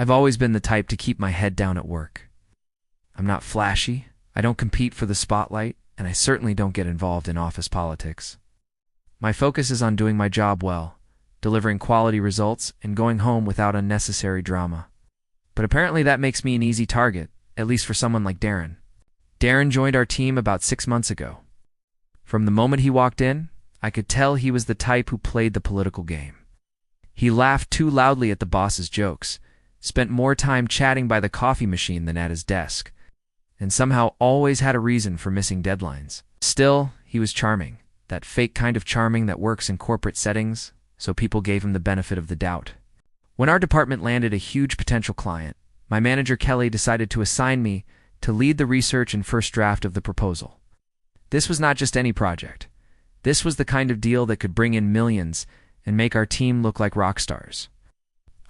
I've always been the type to keep my head down at work. I'm not flashy, I don't compete for the spotlight, and I certainly don't get involved in office politics. My focus is on doing my job well, delivering quality results, and going home without unnecessary drama. But apparently that makes me an easy target, at least for someone like Darren. Darren joined our team about 6 months ago. From the moment he walked in, I could tell he was the type who played the political game. He laughed too loudly at the boss's jokes, spent more time chatting by the coffee machine than at his desk, and somehow always had a reason for missing deadlines. Still, he was charming, that fake kind of charming that works in corporate settings, so people gave him the benefit of the doubt. When our department landed a huge potential client, my manager Qley decided to assign me to lead the research and first draft of the proposal. This was not just any project. This was the kind of deal that could bring in millions and make our team look like rock stars.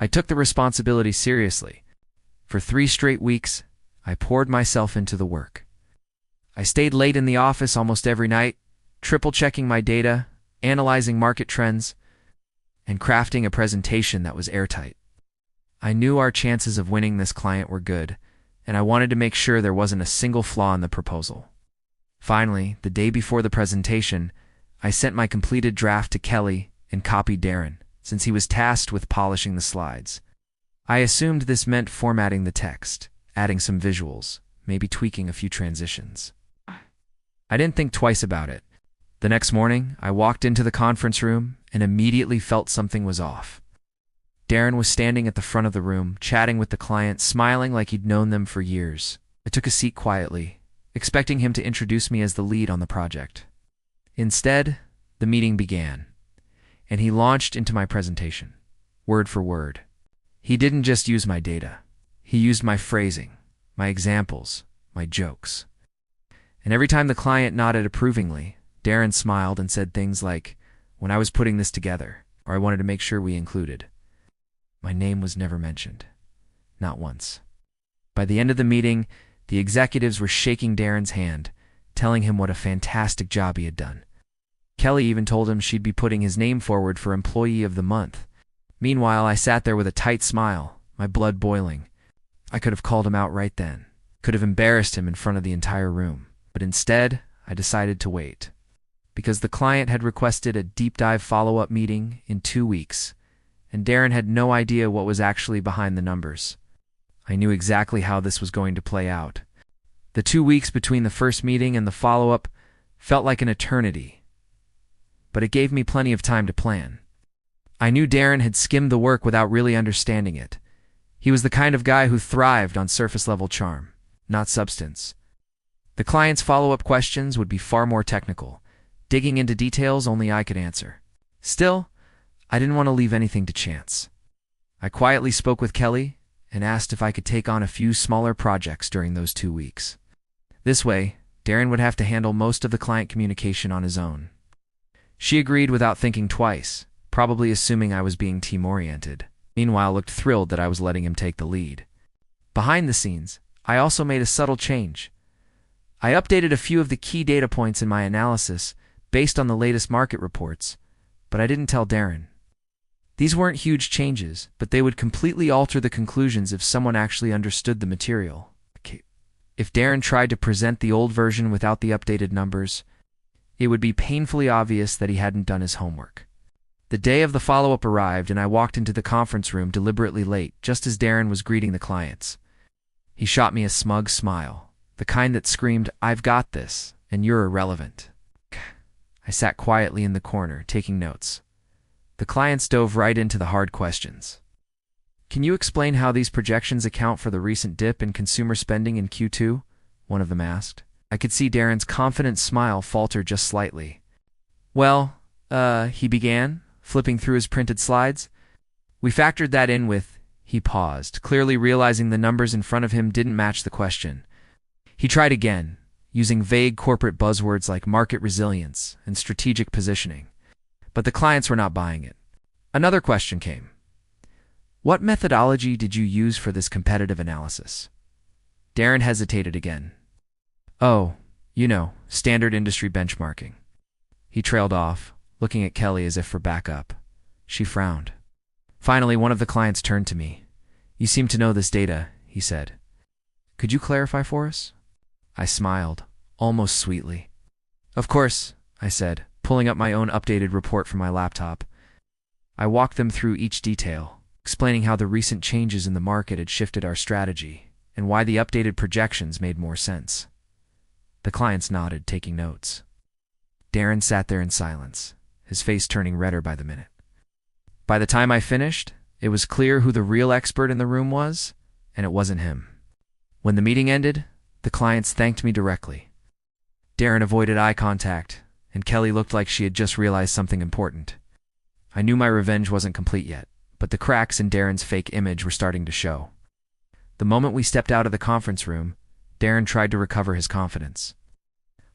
I took the responsibility seriously. For 3 straight weeks, I poured myself into the work. I stayed late in the office almost every night, triple-checking my data, analyzing market trends, and crafting a presentation that was airtight. I knew our chances of winning this client were good, and I wanted to make sure there wasn't a single flaw in the proposal. Finally, the day before the presentation, I sent my completed draft to Qley and copied Darren, since he was tasked with polishing the slides. I assumed this meant formatting the text, adding some visuals, maybe tweaking a few transitions. I didn't think twice about it. The next morning, I walked into the conference room and immediately felt something was off. Darren was standing at the front of the room, chatting with the client, smiling like he'd known them for years. I took a seat quietly, expecting him to introduce me as the lead on the project. Instead, the meeting began, and he launched into my presentation, word for word. He didn't just use my data. He used my phrasing, my examples, my jokes. And every time the client nodded approvingly, Darren smiled and said things like, "When I was putting this together," or "I wanted to make sure we included." My name was never mentioned. Not once. By the end of the meeting, the executives were shaking Darren's hand, telling him what a fantastic job he had done. Qley even told him she'd be putting his name forward for Employee of the Month. Meanwhile, I sat there with a tight smile, my blood boiling. I could have called him out right then, could have embarrassed him in front of the entire room. But instead, I decided to wait. Because the client had requested a deep dive follow-up meeting in 2 weeks, and Darren had no idea what was actually behind the numbers. I knew exactly how this was going to play out. The 2 weeks between the first meeting and the follow-up felt like an eternity, but it gave me plenty of time to plan. I knew Darren had skimmed the work without really understanding it. He was the kind of guy who thrived on surface-level charm, not substance. The client's follow-up questions would be far more technical, digging into details only I could answer. Still, I didn't want to leave anything to chance. I quietly spoke with Qley and asked if I could take on a few smaller projects during those 2 weeks. This way, Darren would have to handle most of the client communication on his own. She agreed without thinking twice, probably assuming I was being team-oriented. Meanwhile, looked thrilled that I was letting him take the lead. Behind the scenes, I also made a subtle change. I updated a few of the key data points in my analysis based on the latest market reports, but I didn't tell Darren. These weren't huge changes, but they would completely alter the conclusions if someone actually understood the material. If Darren tried to present the old version without the updated numbers, it would be painfully obvious that he hadn't done his homework. The day of the follow-up arrived, and I walked into the conference room deliberately late, just as Darren was greeting the clients. He shot me a smug smile, the kind that screamed, "I've got this, and you're irrelevant." I sat quietly in the corner, taking notes. The clients dove right into the hard questions. "Can you explain how these projections account for the recent dip in consumer spending in Q2? One of them asked. I could see Darren's confident smile falter just slightly. "Well, he began, flipping through his printed slides. "We factored that in with—" He paused, clearly realizing the numbers in front of him didn't match the question. He tried again, using vague corporate buzzwords like market resilience and strategic positioning. But the clients were not buying it. Another question came. "What methodology did you use for this competitive analysis?" Darren hesitated again. "Oh, standard industry benchmarking." He trailed off, looking at Qley as if for backup. She frowned. Finally, one of the clients turned to me. You seem to know this data, he said. Could you clarify for us? I smiled, almost sweetly. Of course, I said, pulling up my own updated report from my laptop. I walked them through each detail, explaining how the recent changes in the market had shifted our strategy and why the updated projections made more sense. The clients nodded, taking notes. Darren sat there in silence, his face turning redder by the minute. By the time I finished, it was clear who the real expert in the room was, and it wasn't him. When the meeting ended, the clients thanked me directly. Darren avoided eye contact, and Qley looked like she had just realized something important. I knew my revenge wasn't complete yet, but the cracks in Darren's fake image were starting to show. The moment we stepped out of the conference room, Darren tried to recover his confidence.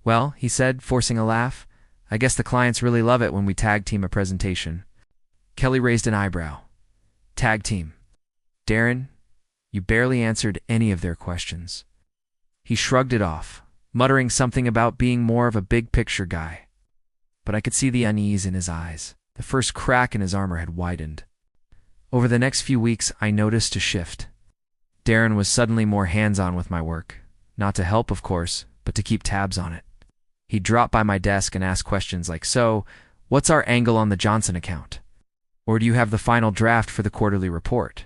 Well, he said, forcing a laugh, I guess the clients really love it when we tag team a presentation. Qley raised an eyebrow. Tag team. Darren, you barely answered any of their questions. He shrugged it off, muttering something about being more of a big-picture guy. But I could see the unease in his eyes. The first crack in his armor had widened. Over the next few weeks, I noticed a shift. Darren was suddenly more hands-on with my work. Not to help, of course, but to keep tabs on it. He'd drop by my desk and ask questions like, so, what's our angle on the Johnson account? Or do you have the final draft for the quarterly report?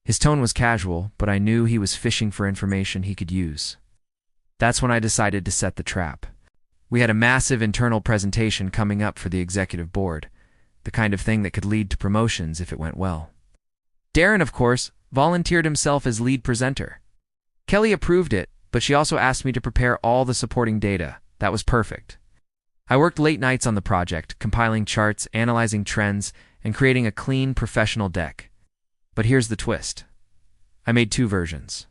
His tone was casual, but I knew he was fishing for information he could use. That's when I decided to set the trap. We had a massive internal presentation coming up for the executive board, the kind of thing that could lead to promotions if it went well. Darren, of course, volunteered himself as lead presenter. Qley approved it, but she also asked me to prepare all the supporting data. That was perfect. I worked late nights on the project, compiling charts, analyzing trends, and creating a clean, professional deck. But here's the twist. I made 2 versions.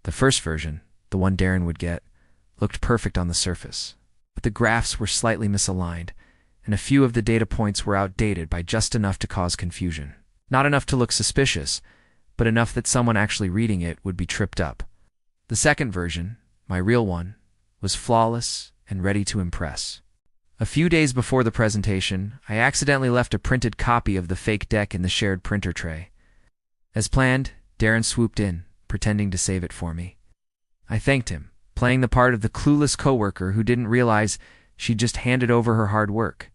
The first version, the one Darren would get, looked perfect on the surface, but the graphs were slightly misaligned, and a few of the data points were outdated by just enough to cause confusion. Not enough to look suspicious, but enough that someone actually reading it would be tripped up. The second version, my real one, was flawless and ready to impress. A few days before the presentation, I accidentally left a printed copy of the fake deck in the shared printer tray. As planned, Darren swooped in, pretending to save it for me. I thanked him, playing the part of the clueless coworker who didn't realize she'd just handed over her hard work.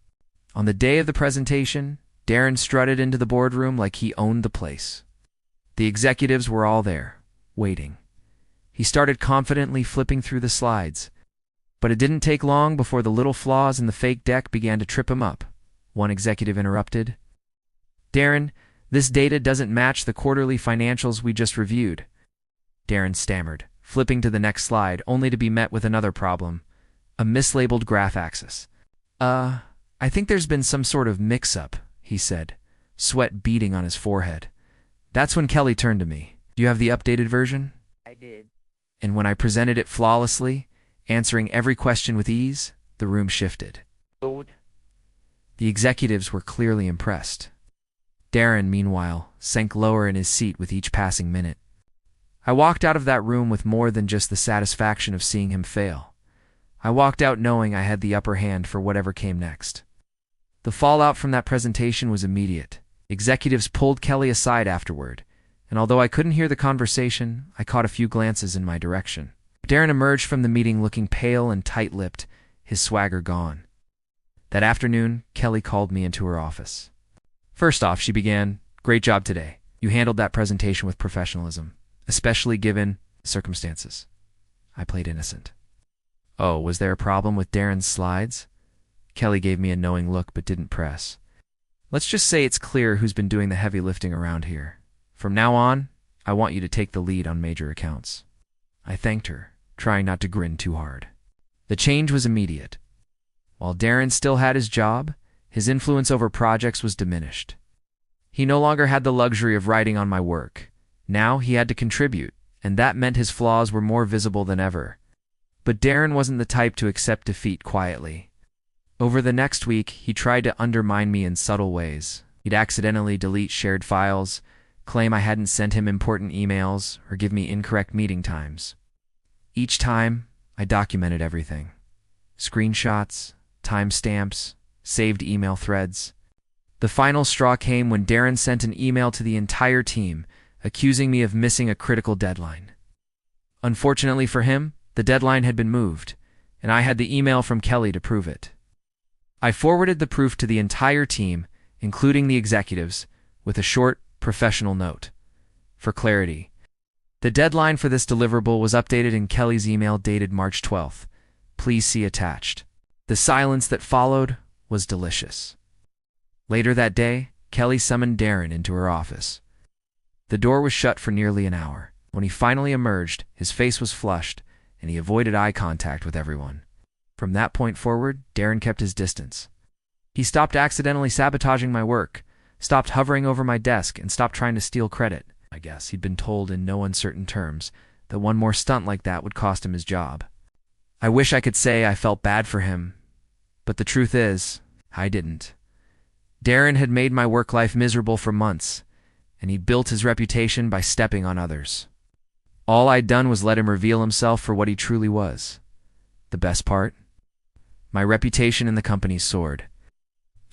On the day of the presentation, Darren strutted into the boardroom like he owned the place. The executives were all there, waiting. He started confidently flipping through the slides, but it didn't take long before the little flaws in the fake deck began to trip him up. One executive interrupted. Darren, this data doesn't match the quarterly financials we just reviewed. Darren stammered, flipping to the next slide, only to be met with another problem. A mislabeled graph axis. I think there's been some sort of mix-up, he said, sweat beading on his forehead. That's when Qley turned to me. Do you have the updated version? I did. And when I presented it flawlessly, answering every question with ease, the room shifted. Good. The executives were clearly impressed. Darren, meanwhile, sank lower in his seat with each passing minute. I walked out of that room with more than just the satisfaction of seeing him fail. I walked out knowing I had the upper hand for whatever came next. The fallout from that presentation was immediate. Executives pulled Qley aside afterward, and although I couldn't hear the conversation, I caught a few glances in my direction. Darren emerged from the meeting looking pale and tight-lipped, his swagger gone. That afternoon, Qley called me into her office. First off, she began, "Great job today. You handled that presentation with professionalism, especially given circumstances." I played innocent. "Oh, was there a problem with Darren's slides?" Qley gave me a knowing look but didn't press. "Let's just say it's clear who's been doing the heavy lifting around here. From now on, I want you to take the lead on major accounts." I thanked her, trying not to grin too hard. The change was immediate. While Darren still had his job, his influence over projects was diminished. He no longer had the luxury of writing on my work. Now he had to contribute, and that meant his flaws were more visible than ever. But Darren wasn't the type to accept defeat quietly. Over the next week, he tried to undermine me in subtle ways. He'd accidentally delete shared files, claim I hadn't sent him important emails, or give me incorrect meeting times. Each time, I documented everything. Screenshots, timestamps, saved email threads. The final straw came when Darren sent an email to the entire team, accusing me of missing a critical deadline. Unfortunately for him, the deadline had been moved, and I had the email from Qley to prove it. I forwarded the proof to the entire team, including the executives, with a short, professional note. For clarity, the deadline for this deliverable was updated in Qley's email dated March 12th. Please see attached. The silence that followed was delicious. Later that day, Qley summoned Darren into her office. The door was shut for nearly an hour. When he finally emerged, his face was flushed, and he avoided eye contact with everyone. From that point forward, Darren kept his distance. He stopped accidentally sabotaging my work, stopped hovering over my desk, and stopped trying to steal credit. I guess he'd been told in no uncertain terms that one more stunt like that would cost him his job. I wish I could say I felt bad for him, but the truth is, I didn't. Darren had made my work life miserable for months, and he'd built his reputation by stepping on others. All I'd done was let him reveal himself for what he truly was. The best part? My reputation in the company soared.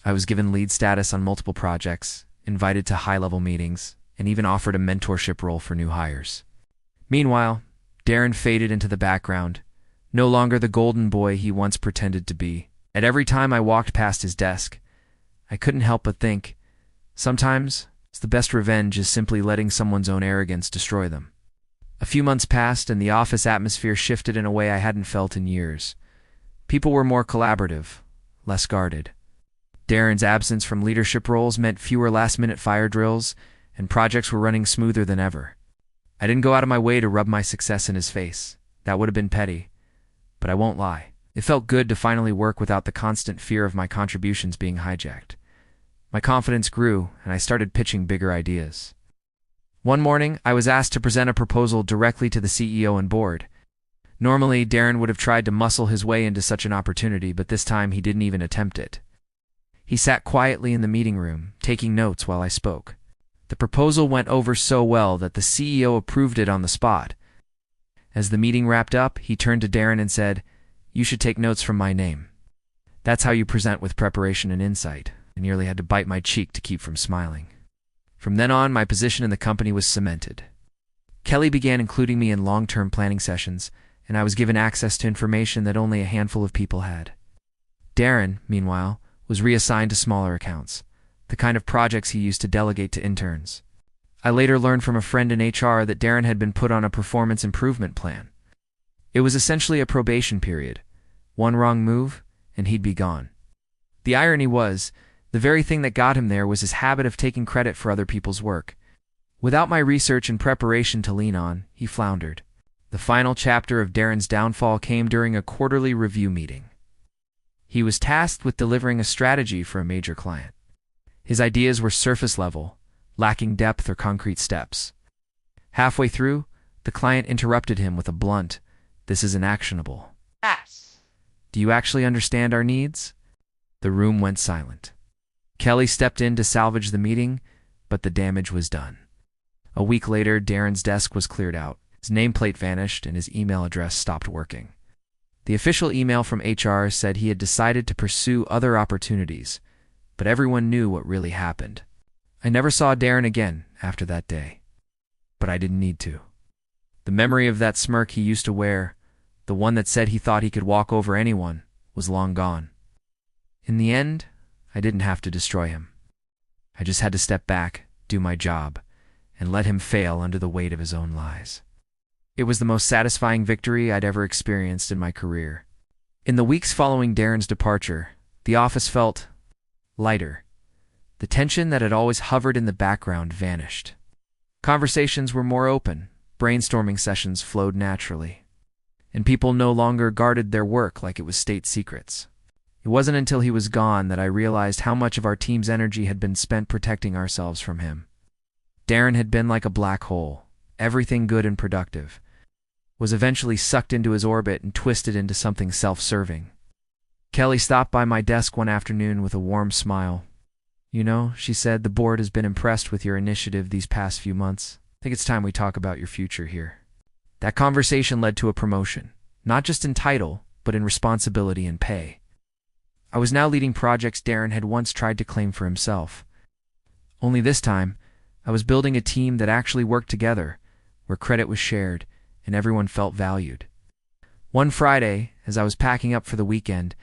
I was given lead status on multiple projects, invited to high-level meetings, and even offered a mentorship role for new hires. Meanwhile, Darren faded into the background, no longer the golden boy he once pretended to be. At every time I walked past his desk, I couldn't help but think, sometimes the best revenge is simply letting someone's own arrogance destroy them. A few months passed, and the office atmosphere shifted in a way I hadn't felt in years. People were more collaborative, less guarded. Darren's absence from leadership roles meant fewer last-minute fire drills, and projects were running smoother than ever. I didn't go out of my way to rub my success in his face. That would have been petty. But I won't lie. It felt good to finally work without the constant fear of my contributions being hijacked. My confidence grew, and I started pitching bigger ideas. One morning, I was asked to present a proposal directly to the CEO and board. Normally, Darren would have tried to muscle his way into such an opportunity, but this time he didn't even attempt it. He sat quietly in the meeting room, taking notes while I spoke. The proposal went over so well that the CEO approved it on the spot. As the meeting wrapped up, he turned to Darren and said, "You should take notes from my name. That's how you present with preparation and insight." I nearly had to bite my cheek to keep from smiling. From then on, my position in the company was cemented. Qley began including me in long-term planning sessions, and I was given access to information that only a handful of people had. Darren, meanwhile, was reassigned to smaller accounts, the kind of projects he used to delegate to interns. I later learned from a friend in HR that Darren had been put on a performance improvement plan. It was essentially a probation period. One wrong move, and he'd be gone. The irony was, the very thing that got him there was his habit of taking credit for other people's work. Without my research and preparation to lean on, he floundered. The final chapter of Darren's downfall came during a quarterly review meeting. He was tasked with delivering a strategy for a major client. His ideas were surface level, lacking depth or concrete steps. Halfway through, the client interrupted him with a blunt, "This isn't actionable." Yes. "Do you actually understand our needs?" The room went silent. Qley stepped in to salvage the meeting, but the damage was done. A week later, Darren's desk was cleared out. His nameplate vanished and his email address stopped working. The official email from HR said he had decided to pursue other opportunities, but everyone knew what really happened. I never saw Darren again after that day. But I didn't need to. The memory of that smirk he used to wear, the one that said he thought he could walk over anyone, was long gone. In the end, I didn't have to destroy him. I just had to step back, do my job, and let him fail under the weight of his own lies. It was the most satisfying victory I'd ever experienced in my career. In the weeks following Darren's departure, the office felt lighter. The tension that had always hovered in the background vanished. Conversations were more open, brainstorming sessions flowed naturally, and people no longer guarded their work like it was state secrets. It wasn't until he was gone that I realized how much of our team's energy had been spent protecting ourselves from him. Darren had been like a black hole. Everything good and productive was eventually sucked into his orbit and twisted into something self-serving. Qley stopped by my desk one afternoon with a warm smile. "You know," she said, "the board has been impressed with your initiative these past few months. I think it's time we talk about your future here." That conversation led to a promotion, not just in title, but in responsibility and pay. I was now leading projects Darren had once tried to claim for himself. Only this time, I was building a team that actually worked together, where credit was shared and everyone felt valued. One Friday, as I was packing up for the weekend,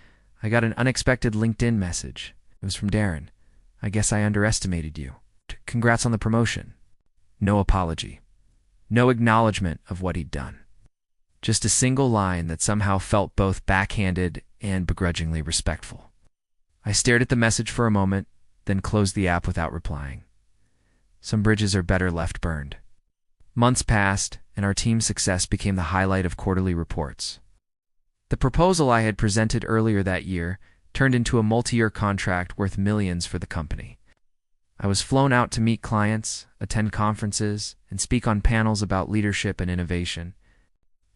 I got an unexpected LinkedIn message. It was from Darren. "I guess I underestimated you. Congrats on the promotion." No apology. No acknowledgement of what he'd done. Just a single line that somehow felt both backhanded and begrudgingly respectful. I stared at the message for a moment, then closed the app without replying. Some bridges are better left burned. Months passed, and our team's success became the highlight of quarterly reports. The proposal I had presented earlier that year turned into a multi-year contract worth millions for the company. I was flown out to meet clients, attend conferences, and speak on panels about leadership and innovation.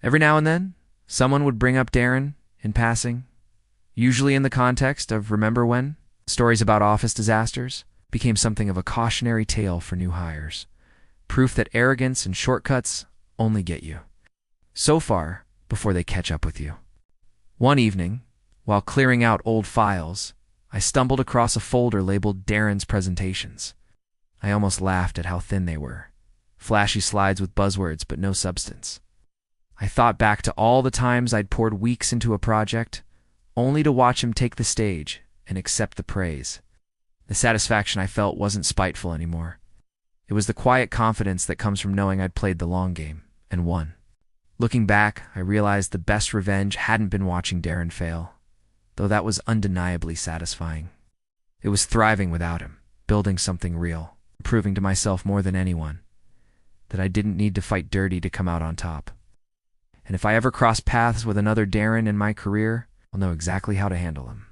Every now and then, someone would bring up Darren in passing, usually in the context of "remember when?" Stories about office disasters became something of a cautionary tale for new hires. Proof that arrogance and shortcuts only get you so far before they catch up with you. One evening, while clearing out old files, I stumbled across a folder labeled Darren's presentations. I almost laughed at how thin they were. Flashy slides with buzzwords, but no substance. I thought back to all the times I'd poured weeks into a project, only to watch him take the stage and accept the praise. The satisfaction I felt wasn't spiteful anymore. It was the quiet confidence that comes from knowing I'd played the long game and won. Looking back, I realized the best revenge hadn't been watching Darren fail, though that was undeniably satisfying. It was thriving without him, building something real, proving to myself more than anyone that I didn't need to fight dirty to come out on top. And if I ever cross paths with another Darren in my career, I'll know exactly how to handle him.